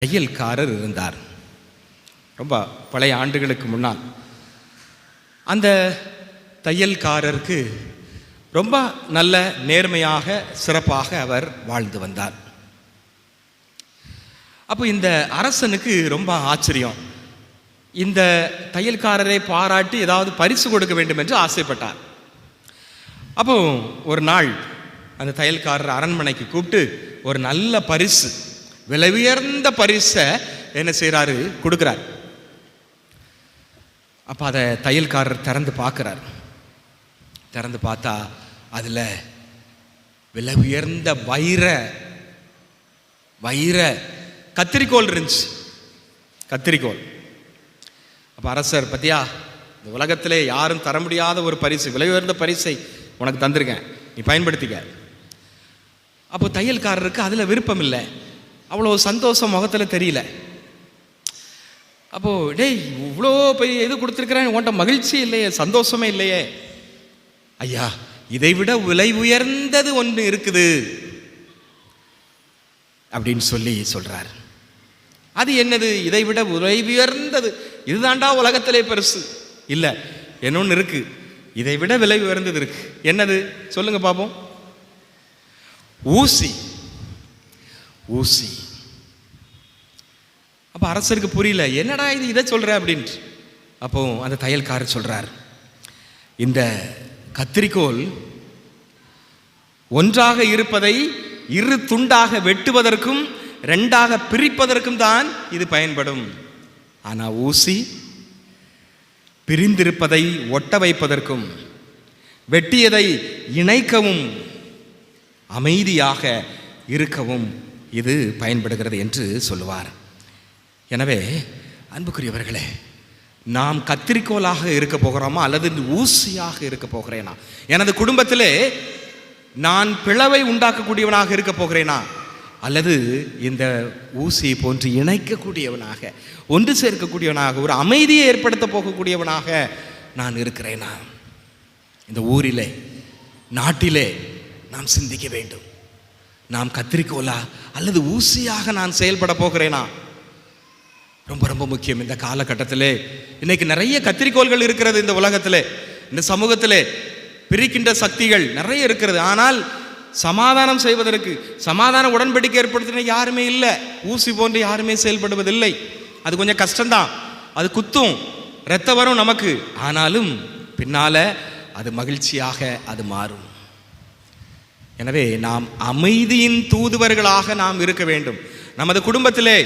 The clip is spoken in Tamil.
தையல்காரர் இருந்தார். ரொம்ப பழைய ஆண்டுகளுக்கு முன்னால் அந்த தையல்காரருக்கு ரொம்ப நல்ல நேர்மையாக சிறப்பாக அவர் வாழ்ந்து வந்தார். அப்போ இந்த அரசனுக்கு ரொம்ப ஆச்சரியம். இந்த தையல்காரரை பாராட்டி ஏதாவது பரிசு கொடுக்க வேண்டும் என்று ஆசைப்பட்டார். அப்போ ஒரு நாள் அந்த தையல்காரர் அரண்மனைக்கு கூப்பிட்டு ஒரு நல்ல பரிசு, விலை உயர்ந்த பரிசை என்ன செய்கிறாரு, கொடுக்குறார். அப்போ அதை தையல்காரர் திறந்து பார்க்குறார். திறந்து பார்த்தா அதில் விலை உயர்ந்த வைர கத்திரிக்கோள் இருந்துச்சு. கத்திரிக்கோள். அப்போ அரசர், பத்தியா, இந்த உலகத்திலே யாரும் தர முடியாத ஒரு பரிசு, விலை உயர்ந்த பரிசை உனக்கு தந்திருக்கேன், நீ பயன்படுத்திக்க. அப்போ தையல்காரருக்கு அதில் விருப்பம் இல்லை, அவ்வளோ சந்தோஷம் முகத்தில் தெரியல. அப்போது, டேய், இவ்வளோ பெரிய இது கொடுத்துருக்குறேன், உன்ட்ட மகிழ்ச்சி இல்லையே, சந்தோஷமே இல்லையே. ஐயா, இதை விட விலை உயர்ந்தது ஒன்று இருக்குது அப்படின்னு சொல்றார். அது என்னது? இதை விட விலை உயர்ந்தது, இதுதாண்டா உலகத்திலே பெருசு. இல்லை, என்னொன்று இருக்கு, இதை விட விலை உயர்ந்தது இருக்கு. என்னது சொல்லுங்க பாப்போம். ஊசி. ஊசி. அப்ப அரசருக்கு புரியல, என்னடா இது, இதை சொல்ற அப்படின்ட்டு. அப்போ அந்த தையல்காரர் சொல்றார், இந்த கத்திரிக்கோள் ஒன்றாக இருப்பதை இரு துண்டாக வெட்டுவதற்கும் ரெண்டாக பிரிப்பதற்கும் தான் இது பயன்படும். ஆனா ஊசி பிரிந்திருப்பதை ஒட்ட வைப்பதற்கும் வெட்டியதை இணைக்கவும் அமைதியாக இருக்கவும் இது பயன்படுகிறது என்று சொல்லுவார். எனவே அன்புக்குரியவர்களே, நாம் கத்திரிக்கோளாக இருக்க போகிறோமா அல்லது ஊசியாக இருக்க போகிறேனா? எனது குடும்பத்திலே நான் பிளவை உண்டாக்கக்கூடியவனாக இருக்க போகிறேனா அல்லது இந்த ஊசியை போன்று இணைக்கக்கூடியவனாக, ஒன்று சேர்க்கக்கூடியவனாக, ஒரு அமைதியை ஏற்படுத்த போகக்கூடியவனாக நான் இருக்கிறேனா? இந்த ஊரிலே, நாட்டிலே நாம் சிந்திக்க வேண்டும். நாம் கத்திரிக்கோளா அல்லது ஊசியாக நான் செயல்பட போகிறேனா? ரொம்ப ரொம்ப முக்கியம். இந்த காலகட்டத்திலே இன்னைக்கு நிறைய கத்திரிக்கோள்கள் இருக்கிறது. இந்த உலகத்திலே, இந்த சமூகத்திலே பிரிக்கின்ற சக்திகள் நிறைய இருக்கிறது. ஆனால் சமாதானம் செய்வதற்கு, சமாதான உடன்படிக்கை ஏற்படுத்தின யாருமே இல்லை. ஊசி போன்று யாருமே செயல்படுவதில்லை. அது கொஞ்சம் கஷ்டம்தான், அது குத்தும், ரத்தம் வரும் நமக்கு. ஆனாலும் பின்னால அது மகிழ்ச்சியாக அது மாறும். எனவே நாம் அமைதியின் தூதுவர்களாக நாம் இருக்க வேண்டும். நமது குடும்பத்திலே